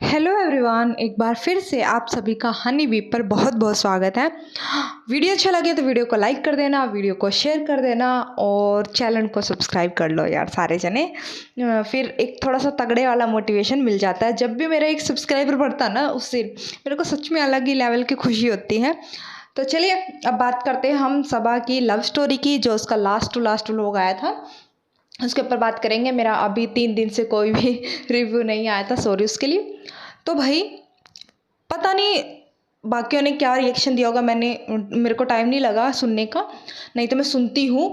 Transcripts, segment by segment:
Hello everyone, एक बार फिर से आप सभी का हनी बी पर बहुत बहुत स्वागत है। वीडियो अच्छा लगे तो वीडियो को लाइक कर देना, वीडियो को शेयर कर देना और चैनल को सब्सक्राइब कर लो यार सारे जने। फिर एक थोड़ा सा तगड़े वाला मोटिवेशन मिल जाता है। जब भी मेरा एक सब्सक्राइबर बढ़ता है ना, उससे मेरे को सच में अलग ही लेवल की खुशी होती है। तो चलिए अब बात करते हैं हम सबा की लव स्टोरी की, जो उसका लास्ट टू लास्ट व्लॉग आया था उसके ऊपर बात करेंगे। मेरा अभी 3 दिन से कोई भी रिव्यू नहीं आया था, सॉरी उसके लिए। तो भाई पता नहीं बाकियों ने क्या रिएक्शन दिया होगा, मेरे को टाइम नहीं लगा सुनने का, नहीं तो मैं सुनती हूँ।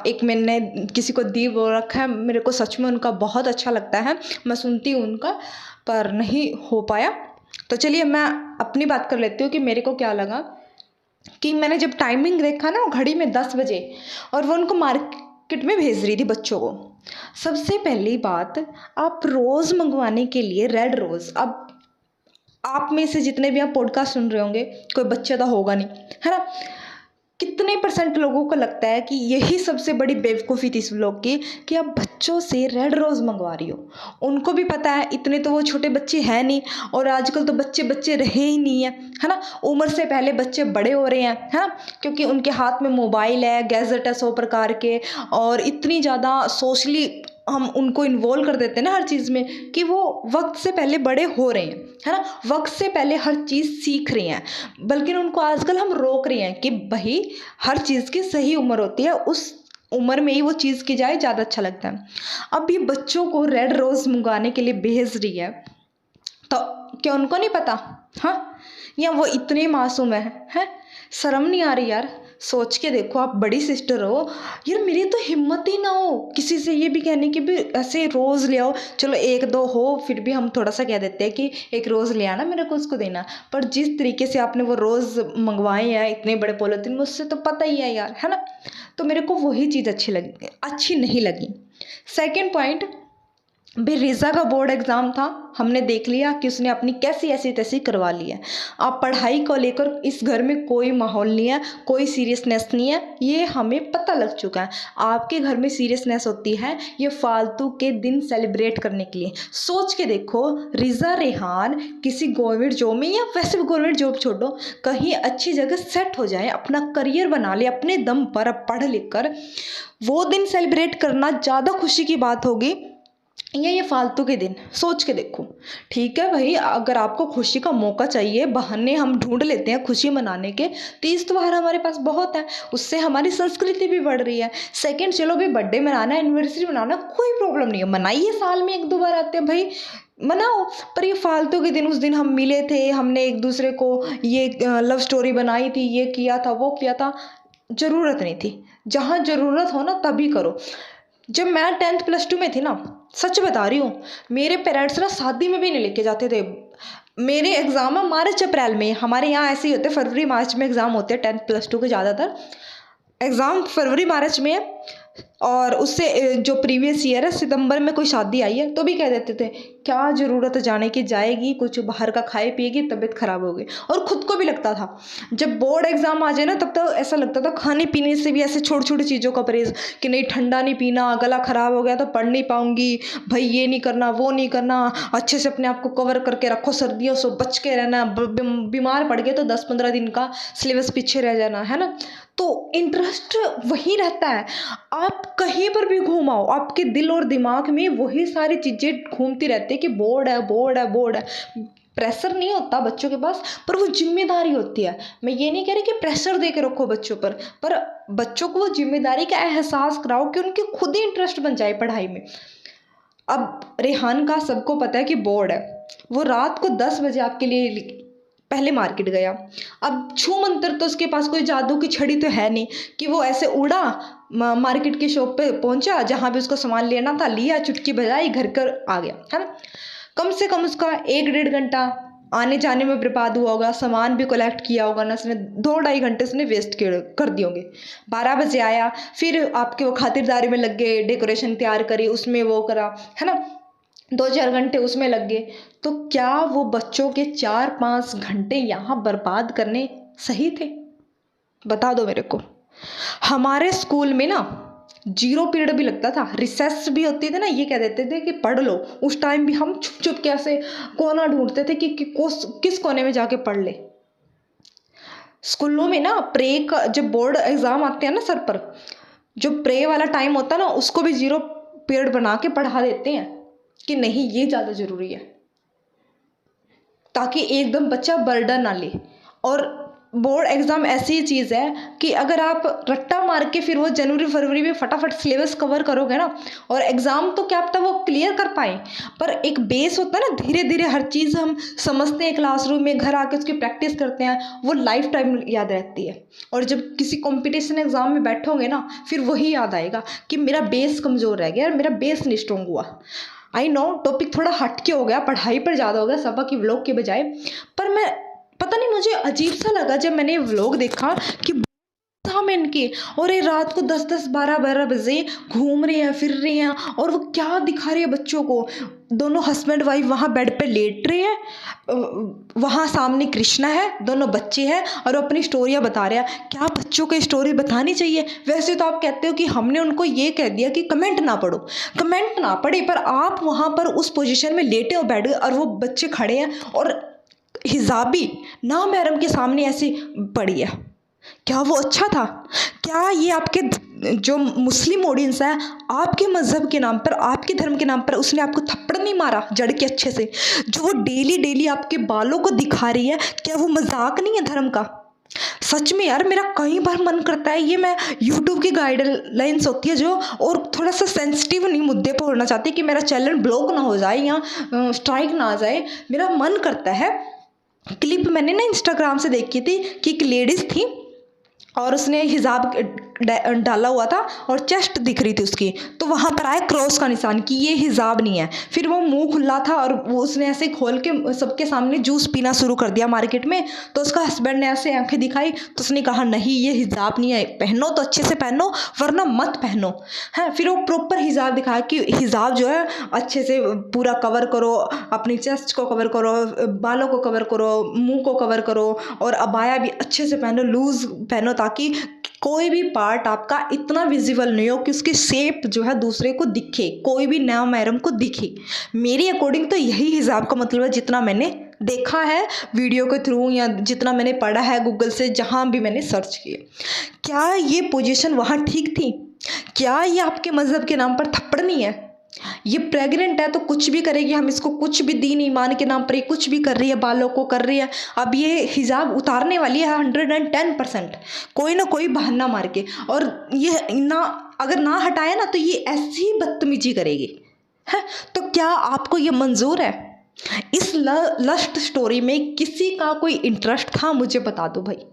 एक मैंने किसी को दी वो रखा है, मेरे को सच में उनका बहुत अच्छा लगता है, मैं सुनती हूँ उनका, पर नहीं हो पाया। तो चलिए मैं अपनी बात कर लेती हूँ कि मेरे को क्या लगा। कि मैंने जब टाइमिंग देखा ना, घड़ी में 10 बजे, और वो उनको मार्केट में भेज रही थी बच्चों को। सबसे पहली बात, आप रोज़ मंगवाने के लिए रेड रोज़, अब आप में से जितने भी आप पॉडकास्ट सुन रहे होंगे, कोई बच्चा तो होगा नहीं, है ना। कितने परसेंट लोगों को लगता है कि यही सबसे बड़ी बेवकूफ़ी थी इस लोग की, कि आप बच्चों से रेड रोज़ मंगवा रही हो। उनको भी पता है इतने तो वो छोटे बच्चे हैं नहीं, और आजकल तो बच्चे बच्चे रहे ही नहीं है ना। उम्र से पहले बच्चे बड़े हो रहे हैं, है ना, क्योंकि उनके हाथ में मोबाइल है, गैजेट है 100 प्रकार के, और इतनी ज़्यादा सोशली हम उनको इन्वॉल्व कर देते हैं ना हर चीज़ में, कि वो वक्त से पहले बड़े हो रहे हैं, है ना, वक्त से पहले हर चीज़ सीख रहे हैं। बल्कि उनको आजकल हम रोक रहे हैं कि भाई हर चीज़ की सही उम्र होती है, उस उम्र में ही वो चीज़ की जाए, ज़्यादा अच्छा लगता है। अब ये बच्चों को रेड रोज़ मंगाने के लिए भेज रही है, तो क्या उनको नहीं पता? हाँ, या वो इतने मासूम है? शर्म नहीं आ रही यार? सोच के देखो, आप बड़ी सिस्टर हो यार, मेरी तो हिम्मत ही ना हो किसी से ये भी कहने की भी ऐसे रोज़ ले आओ। चलो एक दो हो फिर भी हम थोड़ा सा कह देते हैं कि एक रोज़ ले आना, मेरे को उसको देना। पर जिस तरीके से आपने वो रोज़ मंगवाए हैं इतने बड़े पॉलिथीन, मुझसे तो पता ही है यार, है ना। तो मेरे को वही चीज़ अच्छी नहीं लगी। सेकेंड पॉइंट, भाई रिज़ा का बोर्ड एग्ज़ाम था, हमने देख लिया कि उसने अपनी कैसी ऐसी तैसी करवा ली है। अब पढ़ाई को लेकर इस घर में कोई माहौल नहीं है, कोई सीरियसनेस नहीं है, ये हमें पता लग चुका है। आपके घर में सीरियसनेस होती है ये फालतू के दिन सेलिब्रेट करने के लिए। सोच के देखो, रिज़ा रेहान किसी गवर्नमेंट जॉब में, या वैसे भी गवर्नमेंट जॉब छोड़ो, कहीं अच्छी जगह सेट हो जाए, अपना करियर बना ले अपने दम पर, अब पढ़ लिख कर, वो दिन सेलिब्रेट करना ज़्यादा खुशी की बात होगी, ये फालतू के दिन। सोच के देखो। ठीक है भाई, अगर आपको खुशी का मौका चाहिए, बहाने हम ढूंढ लेते हैं खुशी मनाने के, तीज त्योहार हमारे पास बहुत है, उससे हमारी संस्कृति भी बढ़ रही है। सेकंड, चलो भाई बर्थडे मनाना, एनिवर्सरी मनाना, कोई प्रॉब्लम नहीं है, मनाइए, साल में एक दो बार आते हैं भाई, मनाओ। पर ये फालतू के दिन, उस दिन हम मिले थे, हमने एक दूसरे को ये लव स्टोरी बनाई थी, ये किया था वो किया था, ज़रूरत नहीं थी। जहाँ ज़रूरत हो ना तभी करो। जब मैं 10th+2 में थी ना, सच बता रही हूँ, मेरे पेरेंट्स ना शादी में भी नहीं लेके जाते थे। मेरे एग्ज़ाम है मार्च अप्रैल में, हमारे यहाँ ऐसे ही होते, फरवरी मार्च में एग्ज़ाम होते हैं 10th+2 के। ज़्यादातर एग्ज़ाम फरवरी मार्च में है, और उससे जो प्रीवियस ईयर है सितंबर में कोई शादी आई है तो भी कह देते थे क्या ज़रूरत है जाने की, जाएगी कुछ बाहर का खाए पिएगी, तबीयत ख़राब होगी। और ख़ुद को भी लगता था, जब बोर्ड एग्ज़ाम आ जाए ना तब तो ऐसा लगता था खाने पीने से भी ऐसे छोटी छोटी चीज़ों का परहेज़, कि नहीं ठंडा नहीं पीना, गला ख़राब हो गया तो पढ़ नहीं पाऊँगी भाई, ये नहीं करना वो नहीं करना, अच्छे से अपने आप को कवर करके रखो, सर्दियों से बच के रहना, बीमार पड़ गए तो 10-15 दिन का सिलेबस पीछे रह जाना, है ना। तो इंटरेस्ट वही रहता है। आप कहीं पर भी घूमाओ, आपके दिल और दिमाग में वही सारी चीज़ें घूमती रहती है कि बोर्ड है बोर्ड है बोर्ड है। प्रेशर नहीं होता बच्चों के पास, पर वो जिम्मेदारी होती है। मैं ये नहीं कह रही कि प्रेशर दे के रखो बच्चों पर बच्चों को वो जिम्मेदारी का एहसास कराओ कि उनके खुद ही इंटरेस्ट बन जाए पढ़ाई में। अब रेहान का सबको पता है कि बोर्ड है, वो रात को 10 बजे आपके लिए पहले मार्केट गया। अब छू मंतर तो उसके पास कोई जादू की छड़ी तो है नहीं कि वो ऐसे उड़ा, मार्केट की शॉप पे पहुंचा, जहां भी उसको सामान लेना था लिया, चुटकी बजाई, घर कर आ गया, है ना। कम से कम उसका 1-1.5 घंटा आने जाने में बर्बाद हुआ होगा, सामान भी कलेक्ट किया होगा ना उसने, 2-2.5 घंटे उसने वेस्ट कर दिए होंगे। 12 बजे आया, फिर आपके वो खातिरदारी में लग गए, डेकोरेशन तैयार करी, उसमें वो करा, है ना, 2-4 घंटे उसमें लग गए। तो क्या वो बच्चों के 4-5 घंटे यहाँ बर्बाद करने सही थे? बता दो मेरे को। हमारे स्कूल में ना 0 पीरियड भी लगता था, रिसेस भी होती थी ना, ये कह देते थे कि पढ़ लो। उस टाइम भी हम छुप छुप के ऐसे कोना ढूंढते थे कि किस कोने में जाके पढ़ ले। स्कूलों में ना प्रे का जब बोर्ड एग्जाम आते हैं ना सर पर, जो प्रे वाला टाइम होता है ना, उसको भी 0 पीरियड बना के पढ़ा देते हैं कि नहीं ये ज़्यादा ज़रूरी है, ताकि एकदम बच्चा बर्डन ना ले। और बोर्ड एग्ज़ाम ऐसी चीज़ है कि अगर आप रट्टा मार के फिर वो जनवरी फरवरी में फटाफट सिलेबस कवर करोगे ना, और एग्ज़ाम तो क्या पता वो क्लियर कर पाए, पर एक बेस होता है ना, धीरे धीरे हर चीज़ हम समझते हैं क्लासरूम में, घर आके उसकी प्रैक्टिस करते हैं, वो लाइफ टाइम याद रहती है। और जब किसी कॉम्पिटिशन एग्ज़ाम में बैठोगे ना, फिर वही याद आएगा कि मेरा बेस कमज़ोर रह गया, मेरा बेस नहीं स्ट्रॉन्ग हुआ। आई नो टॉपिक थोड़ा हटके हो गया, पढ़ाई पर ज़्यादा हो गया सबक की व्लॉग के बजाय, पर मैं पता नहीं मुझे अजीब सा लगा जब मैंने व्लॉग देखा कि था में इनके, और ये रात को 10-10 12-12 बजे घूम रहे हैं, फिर रहे हैं, और वो क्या दिखा रहे हैं बच्चों को। दोनों हस्बैंड वाइफ वहाँ बेड पे लेट रहे हैं, वहाँ सामने कृष्णा है, दोनों बच्चे हैं, और वो अपनी स्टोरियाँ बता रहे हैं। क्या बच्चों को स्टोरी बतानी चाहिए? वैसे तो आप कहते हो कि हमने उनको ये कह दिया कि कमेंट ना पढ़ो, कमेंट ना पढ़े, पर आप वहाँ पर उस पोजीशन में लेटे हो बेड, और वो बच्चे खड़े हैं और हिजाबी ना मैडम के सामने ऐसे पड़ी है। क्या वो अच्छा था? क्या ये आपके जो मुस्लिम ऑडियंस है, आपके मज़हब के नाम पर, आपके धर्म के नाम पर उसने आपको थप्पड़ नहीं मारा जड़ के अच्छे से? जो वो डेली डेली आपके बालों को दिखा रही है, क्या वो मजाक नहीं है धर्म का? सच में यार, मेरा कई बार मन करता है, ये मैं यूट्यूब की गाइडलाइंस होती है जो, और थोड़ा सा सेंसिटिव नहीं मुद्दे पर होना चाहती कि मेरा चैनल ब्लॉक ना हो जाए या स्ट्राइक ना आ जाए। मेरा मन करता है, क्लिप मैंने ना इंस्टाग्राम से देखी थी कि एक लेडीज़ थी और उसने हिजाब डाला हुआ था और चेस्ट दिख रही थी उसकी, तो वहाँ पर आया क्रॉस का निशान कि ये हिजाब नहीं है। फिर वो मुंह खुला था और वो उसने ऐसे खोल के सबके सामने जूस पीना शुरू कर दिया मार्केट में। तो उसका हस्बैंड ने ऐसे आंखें दिखाई, तो उसने कहा नहीं ये हिजाब नहीं है, पहनो तो अच्छे से पहनो वरना मत पहनो। है फिर वो प्रॉपर हिजाब दिखाया कि हिजाब जो है अच्छे से पूरा कवर करो, अपनी चेस्ट को कवर करो, बालों को कवर करो, मुंह को कवर करो, और अबाया भी अच्छे से पहनो, लूज पहनो, ताकि कोई भी पार्ट आपका इतना विजिबल नहीं हो कि उसकी शेप जो है दूसरे को दिखे, कोई भी नया महरम को दिखे। मेरी अकॉर्डिंग तो यही हिजाब का मतलब है, जितना मैंने देखा है वीडियो के थ्रू या जितना मैंने पढ़ा है गूगल से, जहाँ भी मैंने सर्च किया। क्या ये पोजीशन वहाँ ठीक थी? क्या ये आपके मज़हब के नाम पर थप्पड़ नहीं है? ये प्रेग्नेंट है तो कुछ भी करेगी, हम इसको कुछ भी दीन ईमान के नाम पर ये कुछ भी कर रही है, बालों को कर रही है। अब ये हिजाब उतारने वाली है 110%, कोई ना कोई बहाना मार के, और ये ना अगर ना हटाया ना तो ये ऐसी बदतमीजी करेगी है। तो क्या आपको ये मंजूर है? इस लस्ट स्टोरी में किसी का कोई इंटरेस्ट था? मुझे बता दो भाई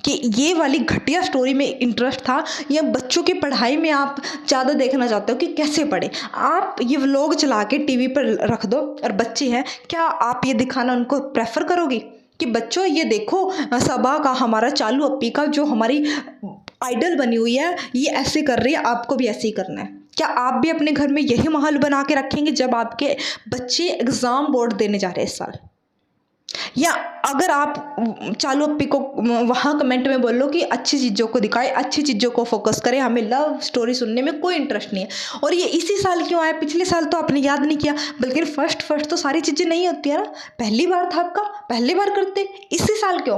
कि ये वाली घटिया स्टोरी में इंटरेस्ट था, या बच्चों की पढ़ाई में आप ज़्यादा देखना चाहते हो कि कैसे पढ़े? आप ये व्लॉग चला के टीवी पर रख दो और बच्चे हैं, क्या आप ये दिखाना उनको प्रेफर करोगे कि बच्चों ये देखो सबा का, हमारा चालू अप्पी का जो हमारी आइडल बनी हुई है, ये ऐसे कर रही है, आपको भी ऐसे ही करना है? क्या आप भी अपने घर में यही माहौल बना के रखेंगे जब आपके बच्चे एग्ज़ाम बोर्ड देने जा रहे हैं इस साल? या अगर आप चालू अप्पी को वहाँ कमेंट में बोलो कि अच्छी चीज़ों को दिखाए, अच्छी चीज़ों को फोकस करें, हमें लव स्टोरी सुनने में कोई इंटरेस्ट नहीं है। और ये इसी साल क्यों आया? पिछले साल तो आपने याद नहीं किया, बल्कि फर्स्ट तो सारी चीज़ें नहीं होती है ना, पहली बार था आपका, पहली बार करते, इसी साल क्यों?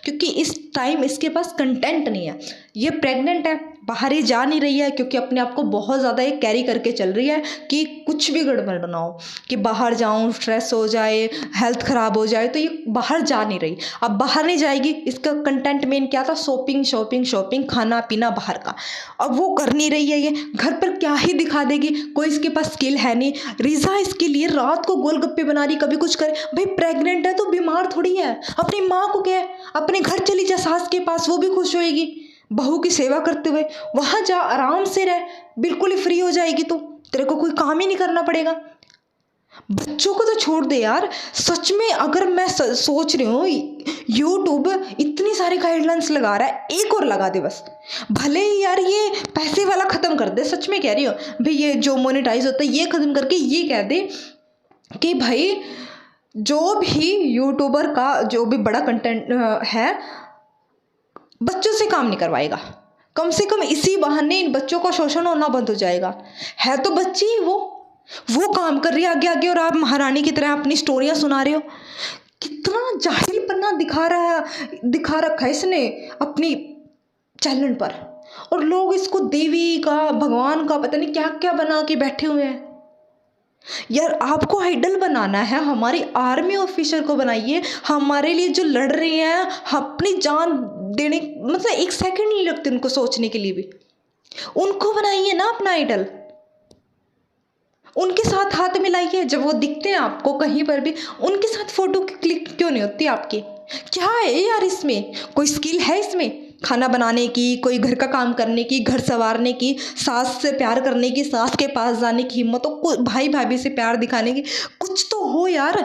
क्योंकि इस टाइम इसके पास कंटेंट नहीं है। ये प्रेग्नेंट है, बाहर ही जा नहीं रही है, क्योंकि अपने आप को बहुत ज़्यादा ये कैरी करके चल रही है कि कुछ भी गड़बड़ ना हो, कि बाहर जाऊँ स्ट्रेस हो जाए, हेल्थ ख़राब हो जाए, तो ये बाहर जा नहीं रही। अब बाहर नहीं जाएगी, इसका कंटेंट मेन क्या था? शॉपिंग शॉपिंग शॉपिंग, खाना पीना बाहर का। अब वो कर नहीं रही है, ये घर पर क्या ही दिखा देगी, कोई इसके पास स्किल है नहीं। रिजा इसके लिए रात को गोलगप्पे बना रही, कभी कुछ करे। भाई प्रेग्नेंट है तो बीमार थोड़ी है, अपनी माँ को क्या है, अपने घर चली जा सास के पास, वो भी खुश होएगी बहू की सेवा करते हुए। वहाँ जा आराम से रह, बिल्कुल ही फ्री हो जाएगी, तो तेरे को कोई काम ही नहीं करना पड़ेगा। बच्चों को तो छोड़ दे यार, सच में अगर मैं सोच रही हूँ यूट्यूब इतनी सारी गाइडलाइंस लगा रहा है, एक और लगा दे बस, भले ही यार ये पैसे वाला ख़त्म कर दे, सच में कह रही हूँ भाई, ये जो मोनेटाइज होता है ये ख़त्म करके ये कह दे कि भाई जो भी यूट्यूबर का जो भी बड़ा कंटेंट है बच्चों से काम नहीं करवाएगा, कम से कम इसी बहाने इन बच्चों का शोषण होना बंद हो जाएगा। है तो बच्ची ही वो काम कर रही है आगे आगे और आप महारानी की तरह अपनी स्टोरियां सुना रहे हो। कितना जाहिलपना दिखा रखा है इसने अपनी चैनल पर, और लोग इसको देवी का भगवान का पता नहीं क्या क्या बना के बैठे हुए हैं। यार आपको आइडल बनाना है, हमारी आर्मी ऑफिसर को बनाइए, हमारे लिए जो लड़ रहे हैं, अपनी जान देने, मतलब एक सेकंड नहीं लगते उनको सोचने के लिए भी, उनको बनाइए ना अपना आइडल। उनके साथ हाथ मिलाइए, जब वो दिखते हैं आपको कहीं पर भी, उनके साथ फोटो क्लिक क्यों नहीं होती आपकी? क्या है यार इसमें? कोई स्किल है इसमें? खाना बनाने की, कोई घर का काम करने की, घर संवारने की, सास से प्यार करने की, सास के पास जाने की हिम्मत हो, भाई भाभी से प्यार दिखाने की, कुछ तो हो यार।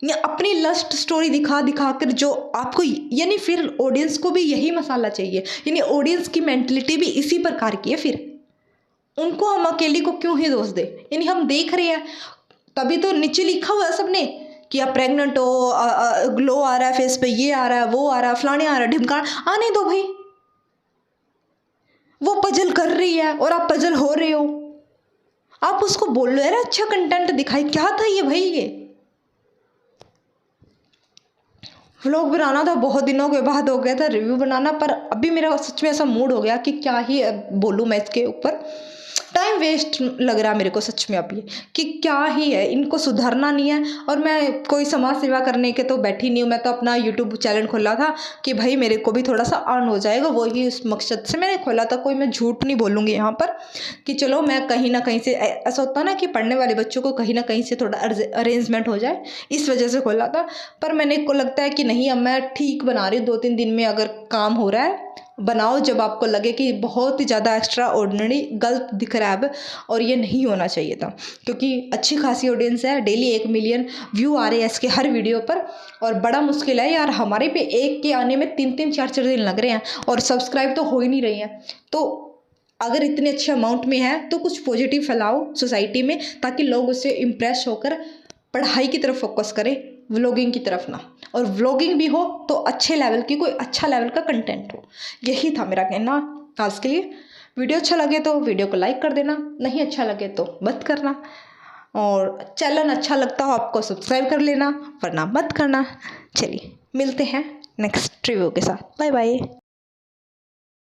या अपनी लस्ट स्टोरी दिखा दिखा कर जो आपको, यानी फिर ऑडियंस को भी यही मसाला चाहिए, यानी ऑडियंस की मेंटलिटी भी इसी प्रकार की है। फिर उनको हम अकेली को क्यों ही दोष दे? यानी हम देख रहे हैं तभी तो नीचे लिखा हुआ है सबने कि आप प्रेग्नेंट हो, ग्लो आ रहा है फेस पे, ये आ रहा है, वो आ रहा है, फलाने आ रहा है, ढिमकाना, आने दो भाई। वो पजल कर रही है और आप पजल हो रहे हो, आप उसको बोल लो यार अच्छा कंटेंट दिखाई। क्या था ये भाई? ये व्लॉग बनाना था, बहुत दिनों के बाद हो गया था रिव्यू बनाना, पर अभी मेरा सच में ऐसा मूड हो गया कि क्या ही बोलूँ मैं इसके ऊपर। टाइम वेस्ट लग रहा है मेरे को सच में अभी, कि क्या ही है, इनको सुधरना नहीं है। और मैं कोई समाज सेवा करने के तो बैठी नहीं हूँ, मैं तो अपना यूट्यूब चैनल खोला था कि भाई मेरे को भी थोड़ा सा अर्न हो जाएगा, वही उस मकसद से मैंने खोला था। कोई मैं झूठ नहीं बोलूँगी यहाँ पर कि चलो मैं कहीं ना कहीं से, ऐसा होता ना कि पढ़ने वाले बच्चों को कहीं ना कहीं से थोड़ा अरेंजमेंट हो जाए, इस वजह से खोला था। पर मैंने को लगता है कि नहीं, अब मैं ठीक बना रही हूँ, 2-3 दिन में अगर काम हो रहा है। बनाओ जब आपको लगे कि बहुत ही ज़्यादा एक्स्ट्रा ऑर्डिनरी गलत दिख रहा है अब, और ये नहीं होना चाहिए था, क्योंकि अच्छी खासी ऑडियंस है, डेली 1 मिलियन व्यू आ रहे हैं इसके हर वीडियो पर। और बड़ा मुश्किल है यार, हमारे पे एक के आने में 3-3 4-4 दिन लग रहे हैं, और सब्सक्राइब तो हो ही नहीं रही हैं। तो अगर इतने अच्छे अमाउंट में है तो कुछ पॉजिटिव फैलाओ सोसाइटी में, ताकि लोग उससे इम्प्रेस होकर पढ़ाई की तरफ फोकस करें, व्लॉगिंग की तरफ ना। और व्लॉगिंग भी हो तो अच्छे लेवल की, कोई अच्छा लेवल का कंटेंट हो। यही था मेरा कहना आज के लिए। वीडियो अच्छा लगे तो वीडियो को लाइक कर देना, नहीं अच्छा लगे तो मत करना, और चैनल अच्छा लगता हो आपको सब्सक्राइब कर लेना, वरना मत करना। चलिए मिलते हैं नेक्स्ट रिव्यू के साथ। Bye bye.